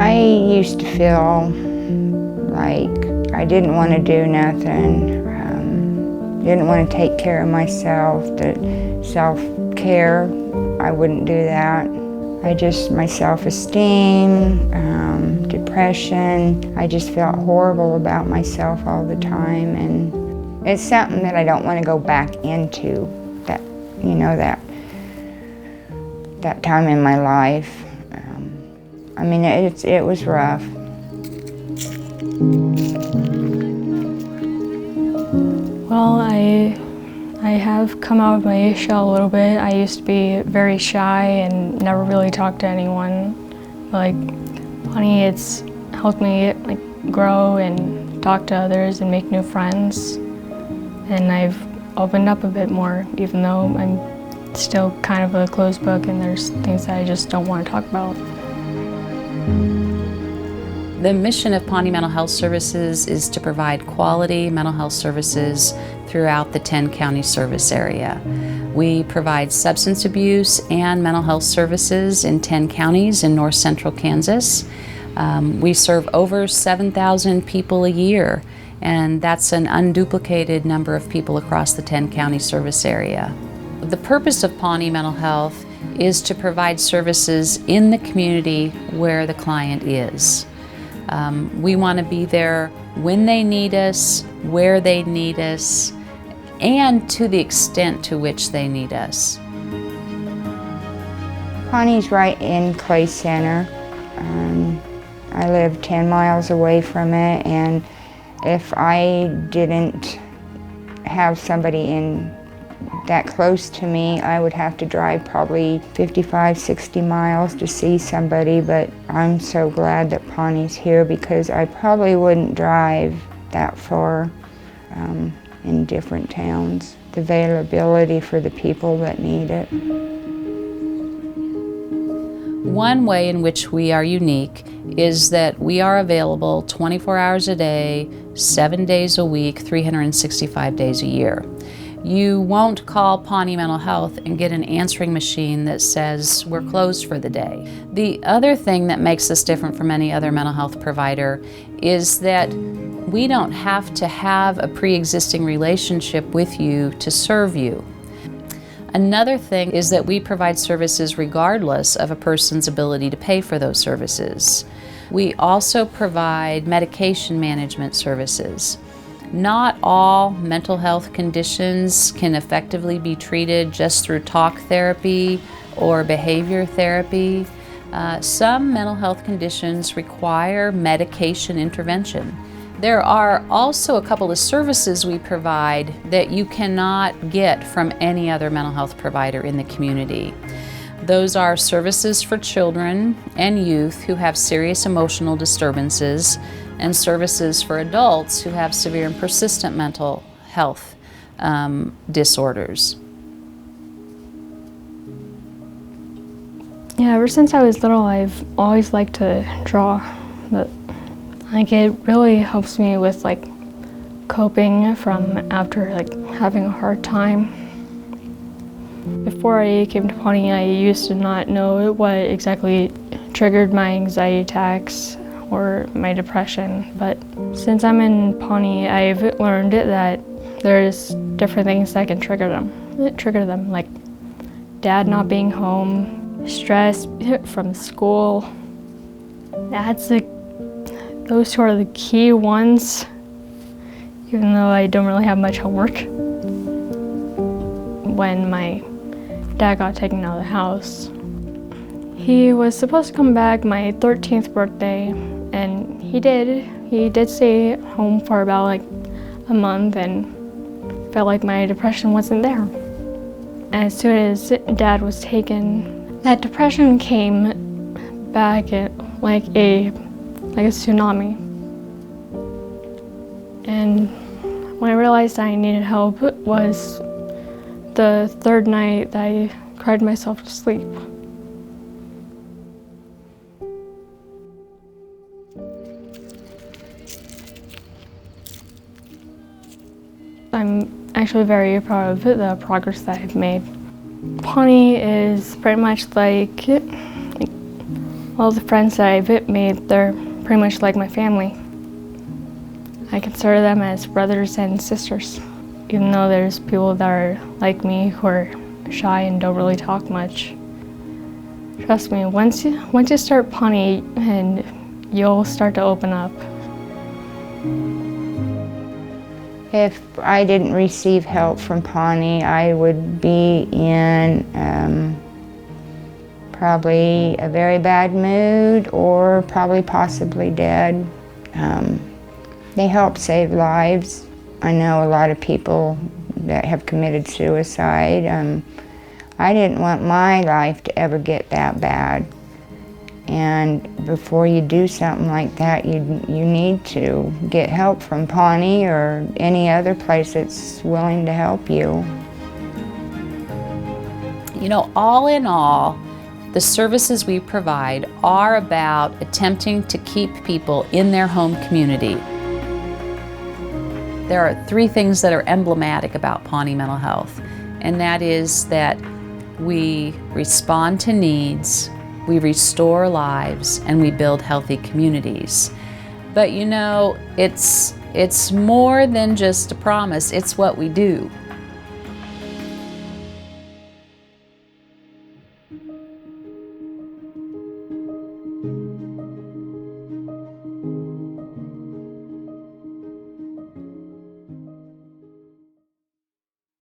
I used to feel like I didn't want to do nothing, didn't want to take care of myself, the self-care, I wouldn't do that. My self-esteem, depression, I just felt horrible about myself all the time, and it's something that I don't want to go back into, that time in my life. I mean, it was rough. Well, I have come out of my shell a little bit. I used to be very shy and never really talk to anyone. Like, Pawnee, it's helped me grow and talk to others and make new friends. And I've opened up a bit more, even though I'm still kind of a closed book and there's things that I just don't want to talk about. The mission of Pawnee Mental Health Services is to provide quality mental health services throughout the 10-county service area. We provide substance abuse and mental health services in 10 counties in north central Kansas. We serve over 7,000 people a year, and that's an unduplicated number of people across the 10-county service area. The purpose of Pawnee Mental Health is to provide services in the community where the client is. We want to be there when they need us, where they need us, and to the extent to which they need us. Pawnee's right in Clay Center. I live 10 miles away from it, and if I didn't have somebody that close to me, I would have to drive probably 55, 60 miles to see somebody, but I'm so glad that Pawnee's here because I probably wouldn't drive that far in different towns. The availability for the people that need it. One way in which we are unique is that we are available 24 hours a day, 7 days a week, 365 days a year. You won't call Pawnee Mental Health and get an answering machine that says we're closed for the day. The other thing that makes us different from any other mental health provider is that we don't have to have a pre-existing relationship with you to serve you. Another thing is that we provide services regardless of a person's ability to pay for those services. We also provide medication management services. Not all mental health conditions can effectively be treated just through talk therapy or behavior therapy. Some mental health conditions require medication intervention. There are also a couple of services we provide that you cannot get from any other mental health provider in the community. Those are services for children and youth who have serious emotional disturbances, and services for adults who have severe and persistent mental health disorders. Yeah, ever since I was little, I've always liked to draw. But it really helps me with coping from after having a hard time. Before I came to Pawnee, I used to not know what exactly triggered my anxiety attacks or my depression, but since I'm in Pawnee, I've learned that there's different things that can trigger them, like Dad not being home, stress from school. Those two are the key ones, even though I don't really have much homework. When my dad got taken out of the house, he was supposed to come back my 13th birthday, and he did. He did stay home for about a month and felt like my depression wasn't there. And as soon as Dad was taken, that depression came back like a tsunami. And when I realized I needed help was the third night that I cried myself to sleep. I'm actually very proud of the progress that I've made. Pawnee is pretty much like Well, the friends that I've made, they're pretty much like my family. I consider them as brothers and sisters. Even though there's people that are like me who are shy and don't really talk much. Trust me, once you start Pawnee, and you'll start to open up. If I didn't receive help from Pawnee, I would be in probably a very bad mood, or probably possibly dead. They help save lives. I know a lot of people that have committed suicide. I didn't want my life to ever get that bad. And before you do something like that, you need to get help from Pawnee or any other place that's willing to help you. You know, all in all, the services we provide are about attempting to keep people in their home community. There are 3 things that are emblematic about Pawnee Mental Health, and that is that we respond to needs, we restore lives, and we build healthy communities. But you know, it's more than just a promise, it's what we do.